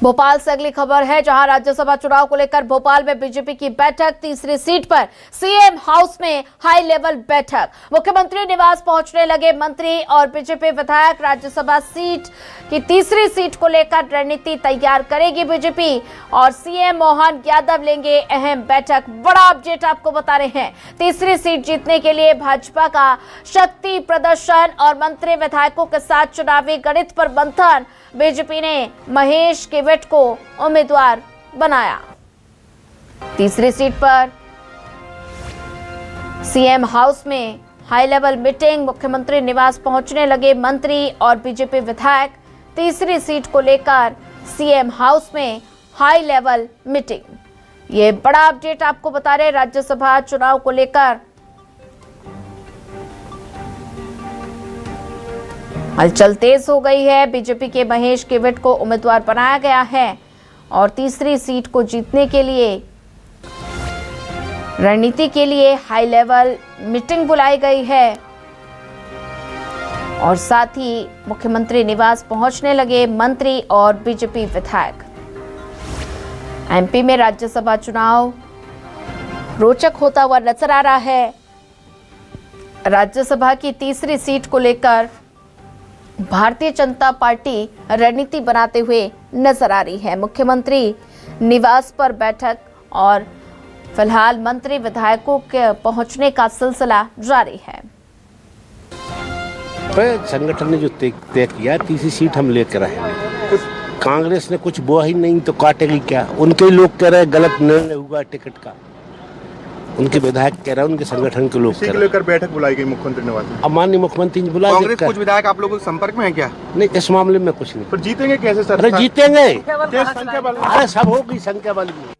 भोपाल से अगली खबर है, जहां राज्यसभा चुनाव को लेकर भोपाल में बीजेपी की बैठक। तीसरी सीट पर सीएम हाउस में हाई लेवल बैठक। मुख्यमंत्री निवास पहुंचने लगे मंत्री और बीजेपी विधायक। राज्यसभा सीट की तीसरी सीट को लेकर रणनीति तैयार करेगी बीजेपी और सीएम मोहन यादव लेंगे अहम बैठक। बड़ा अपडेट आपको बता रहे हैं। तीसरी सीट जीतने के लिए भाजपा का शक्ति प्रदर्शन और मंत्री विधायकों के साथ चुनावी गणित पर मंथन। बीजेपी ने महेश केवट को उम्मीदवार बनाया। तीसरी सीट पर सीएम हाउस में हाई लेवल मीटिंग। मुख्यमंत्री निवास पहुंचने लगे मंत्री और बीजेपी विधायक। तीसरी सीट को लेकर सीएम हाउस में हाई लेवल मीटिंग। ये बड़ा अपडेट आपको बता रहे राज्यसभा चुनाव को लेकर। हलचल तेज हो गई है। बीजेपी के महेश केवट को उम्मीदवार बनाया गया है और तीसरी सीट को जीतने के लिए रणनीति के लिए हाई लेवल मीटिंग बुलाई गई है और साथ ही मुख्यमंत्री निवास पहुंचने लगे मंत्री और बीजेपी विधायक। एमपी में राज्यसभा चुनाव रोचक होता हुआ नजर आ रहा है। राज्यसभा की तीसरी सीट को लेकर भारतीय जनता पार्टी रणनीति बनाते हुए नजर आ रही है। मुख्यमंत्री निवास पर बैठक और फिलहाल मंत्री विधायकों के पहुंचने का सिलसिला जारी है। संगठन ने जो तय किया, तीसरी सीट हम लेकर आए। कांग्रेस ने कुछ बोआ ही नहीं तो काटेगी क्या। उनके लोग कह रहे गलत निर्णय हुआ टिकट का, उनके विधायक कह रहे हैं, उनके संगठन के लोग कह रहे हैं। लेकर बैठक बुलाई गई मुख्यमंत्री निवास में। अब माननीय मुख्यमंत्री ने बुलाया। कांग्रेस कुछ विधायक आप लोगों के संपर्क में है क्या? नहीं, इस मामले में कुछ नहीं। पर जीतेंगे कैसे सर? अरे जीतेंगे, संख्या बल, अरे सब होगी संख्या बल में।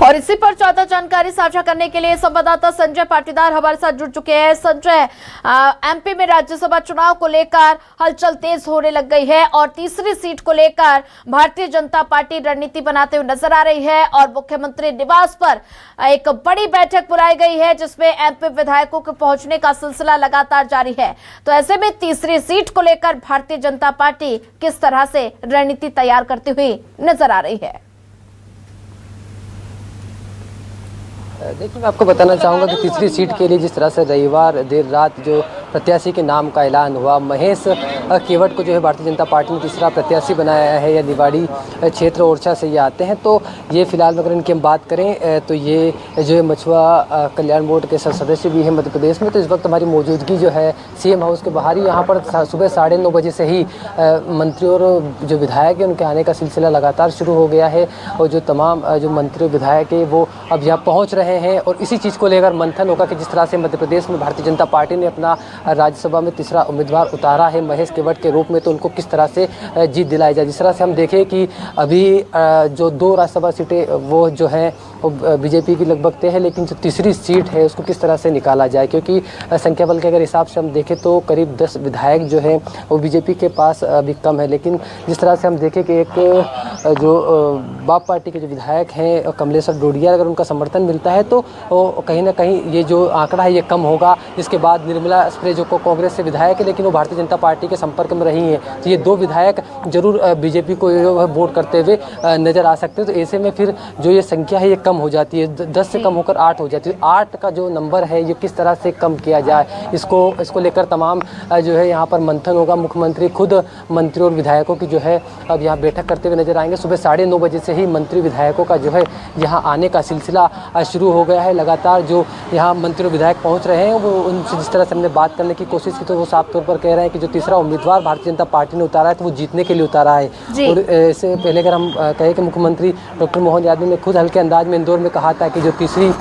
और इसी पर ज्यादा जानकारी साझा करने के लिए संवाददाता संजय पाटीदार हमारे साथ जुड़ चुके हैं। संजय, एमपी में राज्यसभा चुनाव को लेकर हलचल तेज होने लग गई है और तीसरी सीट को लेकर भारतीय जनता पार्टी रणनीति बनाते हुए नजर आ रही है और मुख्यमंत्री निवास पर एक बड़ी बैठक बुलाई गई है जिसमें एमपी विधायकों के पहुंचने का सिलसिला लगातार जारी है। तो ऐसे में तीसरी सीट को लेकर भारतीय जनता पार्टी किस तरह से रणनीति तैयार करती हुई नजर आ रही है? देखिए, मैं आपको बताना चाहूँगा कि तीसरी सीट के लिए जिस तरह से रविवार देर रात जो प्रत्याशी के नाम का ऐलान हुआ, महेश केवट को जो है भारतीय जनता पार्टी ने तीसरा प्रत्याशी बनाया है। या निवाड़ी क्षेत्र ओरछा से ये आते हैं। तो ये फिलहाल अगर इनकी हम बात करें तो ये जो है मछुआ कल्याण बोर्ड के सदस्य भी हैं मध्य प्रदेश में। तो इस वक्त हमारी मौजूदगी जो है सीएम हाउस के बाहर ही, यहाँ पर सुबह 9:30 बजे से ही मंत्री और जो विधायक है उनके आने का सिलसिला लगातार शुरू हो गया है और जो तमाम जो मंत्री और विधायक है वो अब यहाँ पहुँच रहे हैं और इसी चीज़ को लेकर मंथन होगा कि जिस तरह से मध्य प्रदेश में भारतीय जनता पार्टी ने अपना राज्यसभा में तीसरा उम्मीदवार उतारा है महेश केवट के रूप में, तो उनको किस तरह से जीत दिलाई जाए। जिस तरह से हम देखें कि अभी जो 2 राज्यसभा सीटें वो जो हैं बीजेपी की लगभग तय है, लेकिन जो तीसरी सीट है उसको किस तरह से निकाला जाए, क्योंकि संख्या बल के अगर हिसाब से हम देखें तो करीब 10 विधायक जो हैं वो बीजेपी के पास अभी कम है। लेकिन जिस तरह से हम देखें कि एक जो बाप पार्टी के जो विधायक हैं कमलेश्वर डोडिया, अगर उनका समर्थन मिलता है तो कहीं ना कहीं ये जो आंकड़ा है ये कम होगा। जिसके बाद निर्मला स्प्रे जो कांग्रेस से विधायक है लेकिन वो भारतीय जनता पार्टी के संपर्क में रही हैं, तो ये 2 विधायक जरूर बीजेपी को वोट करते हुए नजर आ सकते हैं। तो ऐसे में फिर जो ये संख्या है ये कम हो जाती है, 10 से कम होकर 8 हो जाती है। 8 का जो नंबर है ये किस तरह से कम किया जाए, इसको लेकर तमाम जो है यहाँ पर मंथन होगा। मुख्यमंत्री खुद मंत्री और विधायकों की जो है अब यहाँ बैठक करते हुए नजर आएंगे। सुबह 9:30 बजे से ही मंत्री विधायकों का जो है यहाँ आने का सिलसिला शुरू हो गया है। लगातार जो यहाँ मंत्री और विधायक पहुँच रहे हैं वो उनसे जिस तरह से हमने बात करने की कोशिश की तो वो साफ तौर पर कह रहे हैं कि जो तीसरा उम्मीदवार भारतीय जनता पार्टी ने उतारा है तो वो जीतने के लिए उतारा है। और इससे पहले अगर हम कहें कि मुख्यमंत्री डॉक्टर मोहन यादव ने खुद हल्के अंदाज में इंदौर में कहा था कि जो तीसरी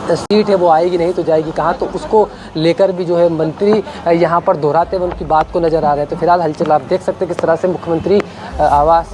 सीट है वो आएगी नहीं तो जाएगी कहाँ, तो उसको लेकर भी जो है मंत्री यहाँ पर दोहराते हुए उनकी बात को नजर आ रहे हैं। तो फिलहाल हलचल आप देख सकते हैं किस तरह से मुख्यमंत्री आवास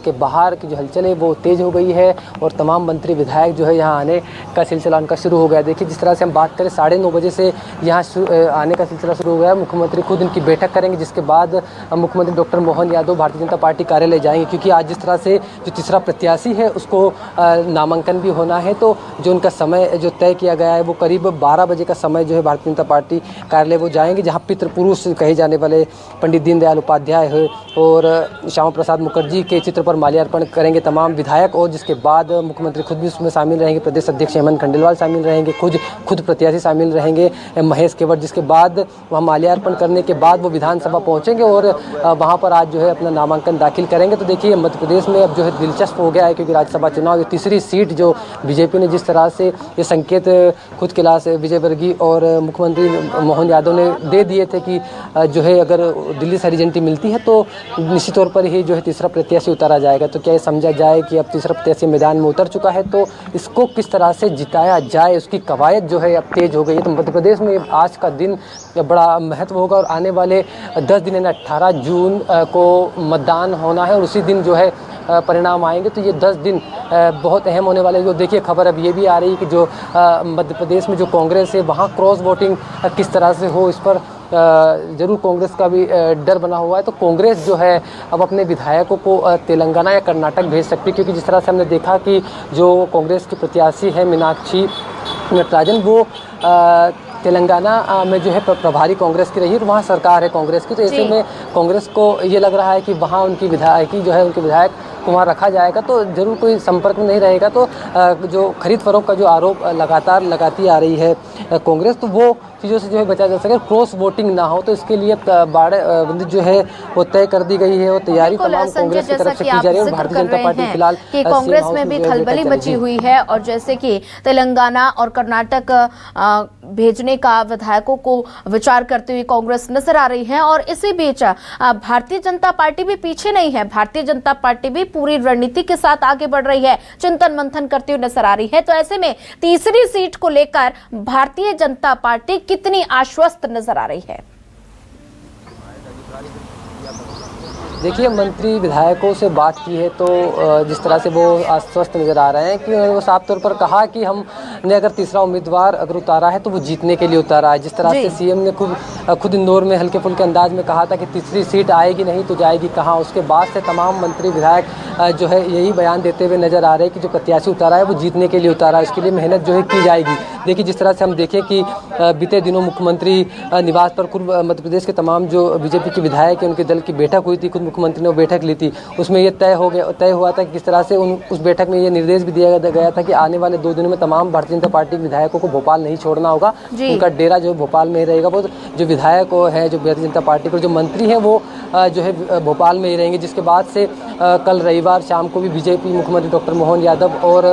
के बाहर की जो हलचल है वो तेज हो गई है और तमाम मंत्री विधायक जो है यहाँ आने का सिलसिला उनका शुरू हो गया। देखिए जिस तरह से हम बात करें 9:30 बजे से यहाँ आने का सिलसिला शुरू हो गया। मुख्यमंत्री खुद इनकी बैठक करेंगे जिसके बाद मुख्यमंत्री डॉक्टर मोहन यादव भारतीय जनता पार्टी कार्यालय जाएंगे, क्योंकि आज जिस तरह से जो तीसरा प्रत्याशी है उसको नामांकन भी होना है। तो जो उनका समय जो तय तय किया गया है वो करीब 12 बजे का समय जो है भारतीय जनता पार्टी कार्यालय वो जाएंगे, जहां पितृपुरुष कहे जाने वाले पंडित दीनदयाल उपाध्याय है और श्यामा प्रसाद मुखर्जी के चित्र पर माल्यार्पण करेंगे तमाम विधायक। और जिसके बाद मुख्यमंत्री खुद भी उसमें शामिल रहेंगे, प्रदेश अध्यक्ष हेमंत खंडेलवाल शामिल रहेंगे, खुद प्रत्याशी शामिल रहेंगे महेश केवट। जिसके बाद वहाँ माल्यार्पण करने के बाद वो विधानसभा पहुँचेंगे और वहाँ पर आज जो है अपना नामांकन दाखिल करेंगे। तो देखिए मध्य प्रदेश में अब जो है दिलचस्प हो गया है, क्योंकि राज्यसभा चुनाव ये तीसरी सीट जो बीजेपी ने जिस तरह से ये संकेत खुद कैलाश विजयवर्गीय और मुख्यमंत्री मोहन यादव ने दे दिए थे कि जो है अगर दिल्ली से रिजेंटी मिलती है तो निश्चित तौर पर ही जो है तीसरा प्रत्याशी उतारा जाएगा। तो क्या ये समझा जाए कि अब तीसरा प्रत्याशी मैदान में उतर चुका है, तो इसको किस तरह से जिताया जाए उसकी कवायद जो है अब तेज हो गई है। तो मध्य प्रदेश में आज का दिन बड़ा महत्व होगा और आने वाले 10 दिन यानी 18 जून को मतदान होना है और उसी दिन जो है परिणाम आएंगे। तो ये 10 दिन बहुत अहम होने वाले हैं। देखिए खबर अब ये भी आ रही है कि जो मध्य प्रदेश में जो कांग्रेस है वहाँ क्रॉस वोटिंग किस तरह से हो, इस पर जरूर कांग्रेस का भी डर बना हुआ है। तो कांग्रेस जो है अब अपने विधायकों को तेलंगाना या कर्नाटक भेज सकती है, क्योंकि जिस तरह से हमने देखा कि जो कांग्रेस की प्रत्याशी है मीनाक्षी नटराजन वो तेलंगाना में जो है प्रभारी कांग्रेस की रही और वहाँ सरकार है कांग्रेस की। तो ऐसे में कांग्रेस को ये लग रहा है कि वहाँ उनकी विधायकी जो है उनके विधायक को वहाँ रखा जाएगा तो जरूर कोई संपर्क में नहीं रहेगा। तो जो खरीद फरोख्त का जो आरोप लगातार लगाती आ रही है कांग्रेस, तो वो चीज़ों से जो है बचा जा सके, क्रॉस वोटिंग ना हो। तो इसके लिए बाड़ेबंदी जो है वो तय कर दी गई है और तैयारी तमाम कांग्रेस की तरफ से की जा रही है। भारतीय जनता पार्टी फिलहाल कि कांग्रेस में भी खलबली मची हुई है और जैसे कि तेलंगाना और कर्नाटक भेजने का विधायकों को विचार करते हुए कांग्रेस नजर आ रही है। और इसी बीच भारतीय जनता पार्टी भी पीछे नहीं है, भारतीय जनता पार्टी भी पूरी रणनीति के साथ आगे बढ़ रही है, चिंतन मंथन करती हुई नजर आ रही है। तो ऐसे में तीसरी सीट को लेकर भारतीय जनता पार्टी कितनी आश्वस्त नजर आ रही है? देखिए मंत्री विधायकों से बात की है तो जिस तरह से वो आश्वस्त नज़र आ रहे हैं कि उन्होंने वो साफ तौर पर कहा कि हमने अगर तीसरा उम्मीदवार अगर उतारा है तो वो जीतने के लिए उतारा है। जिस तरह से सीएम ने खुद इंदौर में हल्के फुल्के अंदाज में कहा था कि तीसरी सीट आएगी नहीं तो जाएगी कहाँ। उसके बाद से तमाम मंत्री विधायक जो है यही बयान देते हुए नजर आ रहे हैं कि जो प्रत्याशी उतारा है वो जीतने के लिए उतारा है, इसके लिए मेहनत जो है की जाएगी। देखिए जिस तरह से हम देखें कि बीते दिनों मुख्यमंत्री निवास पर खुद मध्य प्रदेश के तमाम जो बीजेपी के विधायक हैं उनके दल की बैठक हुई थी, खुद मुख्यमंत्री ने वो बैठक ली थी। उसमें ये तय हुआ था कि किस तरह से उस बैठक में ये निर्देश भी दिया गया था कि आने वाले 2 दिनों में तमाम भारतीय जनता पार्टी के विधायकों को भोपाल नहीं छोड़ना होगा, उनका डेरा जो भोपाल में ही रहेगा। वो जो विधायक है जो भारतीय जनता पार्टी के जो मंत्री हैं वो जो है भोपाल में ही रहेंगे। जिसके बाद से कल रविवार शाम को भी बीजेपी मुख्यमंत्री डॉक्टर मोहन यादव और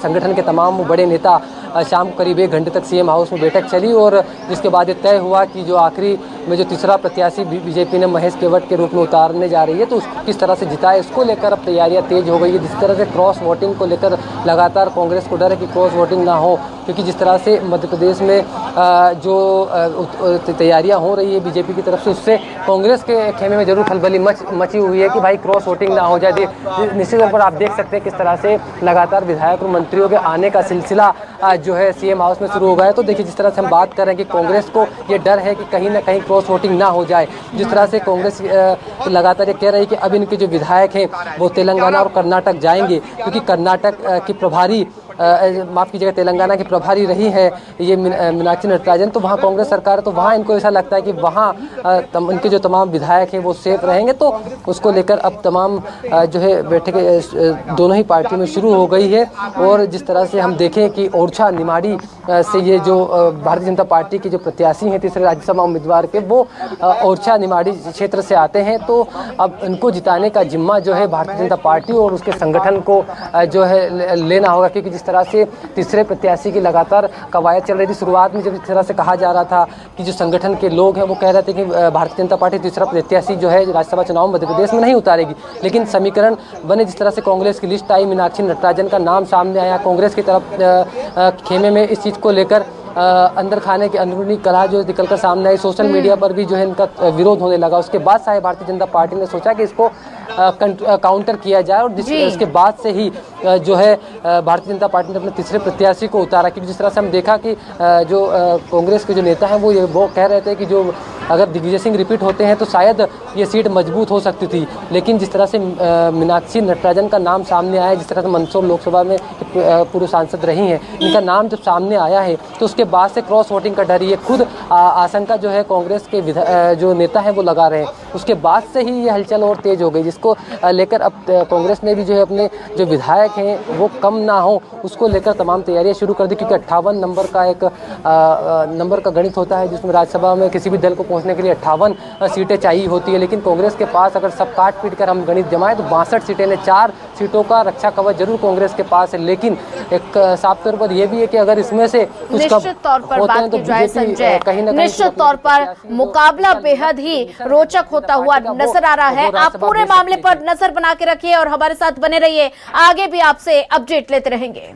संगठन के तमाम बड़े नेता शाम को करीब 1 घंटे तक सीएम हाउस में बैठक चली और जिसके बाद ये तय हुआ कि जो आखिरी में जो तीसरा प्रत्याशी बीजेपी ने महेश केवट के रूप में उतारने जा रही है तो उसको किस तरह से जिताए, इसको लेकर अब तैयारियां तेज हो गई है। जिस तरह से क्रॉस वोटिंग को लेकर लगातार कांग्रेस को डर है कि क्रॉस वोटिंग ना हो, क्योंकि जिस तरह से मध्य प्रदेश में जो तैयारियां हो रही है बीजेपी की तरफ से उससे कांग्रेस के खेमे में जरूर खलबली मची हुई है कि भाई क्रॉस वोटिंग ना हो जाए। निश्चित तौर पर आप देख सकते हैं किस तरह से लगातार विधायक और मंत्रियों के आने का सिलसिला जो है सीएम हाउस में शुरू हो गया है। तो देखिए जिस तरह से हम बात कर रहे हैं कि कांग्रेस को ये डर है कि कहीं ना कहीं क्रॉस वोटिंग ना हो जाए। जिस तरह से कांग्रेस लगातार ये कह रही है कि अब इनके जो विधायक हैं वो तेलंगाना और कर्नाटक जाएंगे, क्योंकि कर्नाटक की प्रभारी माफ़ कीजिएगा तेलंगाना की प्रभारी रही है ये मीनाक्षी नटराजन। तो वहाँ कांग्रेस सरकार है तो वहाँ इनको ऐसा लगता है कि वहाँ उनके जो तमाम विधायक हैं वो सेफ रहेंगे। तो उसको लेकर अब तमाम जो है बैठकें दोनों ही पार्टी में शुरू हो गई है। और जिस तरह से हम देखें कि ओरछा निमाड़ी से ये जो भारतीय जनता पार्टी के जो प्रत्याशी हैं तीसरे राज्यसभा उम्मीदवार के वो ओरछा निमाड़ी क्षेत्र से आते हैं। तो अब इनको जिताने का जिम्मा जो है भारतीय जनता पार्टी और उसके संगठन को जो है लेना होगा, क्योंकि जिस तरह से तीसरे प्रत्याशी की लगातार कवायद चल रही थी। शुरुआत में जब इस तरह से कहा जा रहा था कि जो संगठन के लोग हैं वो कह रहे थे कि भारतीय जनता पार्टी तीसरा प्रत्याशी जो है राज्यसभा चुनाव में मध्य प्रदेश में नहीं उतारेगी, लेकिन समीकरण बने। जिस तरह से कांग्रेस की लिस्ट आई, मीनाक्षी नटराजन का नाम सामने आया, कांग्रेस की तरफ खेमे में इस चीज़ को लेकर अंदर खाने की अंदरूनी कलह जो निकलकर सामने आई, सोशल मीडिया पर भी जो है इनका विरोध होने लगा। उसके बाद शायद भारतीय जनता पार्टी ने सोचा कि इसको काउंटर किया जाए और इसके बाद से ही जो है भारतीय जनता पार्टी ने अपने तीसरे प्रत्याशी को उतारा। क्योंकि जिस तरह से हम देखा कि जो कांग्रेस के जो नेता हैं वो कह रहे थे कि जो अगर दिग्विजय सिंह रिपीट होते हैं तो शायद ये सीट मजबूत हो सकती थी, लेकिन जिस तरह से मीनाक्षी नटराजन का नाम सामने आया, जिस तरह से मंदसौर लोकसभा में पूर्व सांसद रही हैं, इनका नाम जब सामने आया है तो उसके बाद से क्रॉस वोटिंग का डर, ये खुद आशंका जो है कांग्रेस के जो नेता हैं वो लगा रहे हैं। उसके बाद से ही ये हलचल और तेज हो गई, जिसको लेकर अब कांग्रेस ने भी जो है अपने जो विधायक हैं वो कम ना हो उसको लेकर तमाम तैयारियां शुरू कर दी। क्योंकि 58 नंबर का एक नंबर का गणित होता है जिसमें राज्यसभा में किसी भी दल को पहुंचने के लिए 58 सीटें चाहिए होती है, लेकिन कांग्रेस के पास अगर सब काट पीट कर हम गणित जमाएं तो 62 सीटें ने 4 सीटों का रक्षा कवच जरूर कांग्रेस के पास है। लेकिन एक साफ तौर पर यह भी है कि अगर इसमें से निश्चित तौर पर बात की जाए संजय, निश्चित तौर पर मुकाबला बेहद ही रोचक होता हुआ नजर आ रहा है। आप पूरे मामले पर नजर बना के रखिए और हमारे साथ बने रहिए, आगे भी आपसे अपडेट लेते रहेंगे।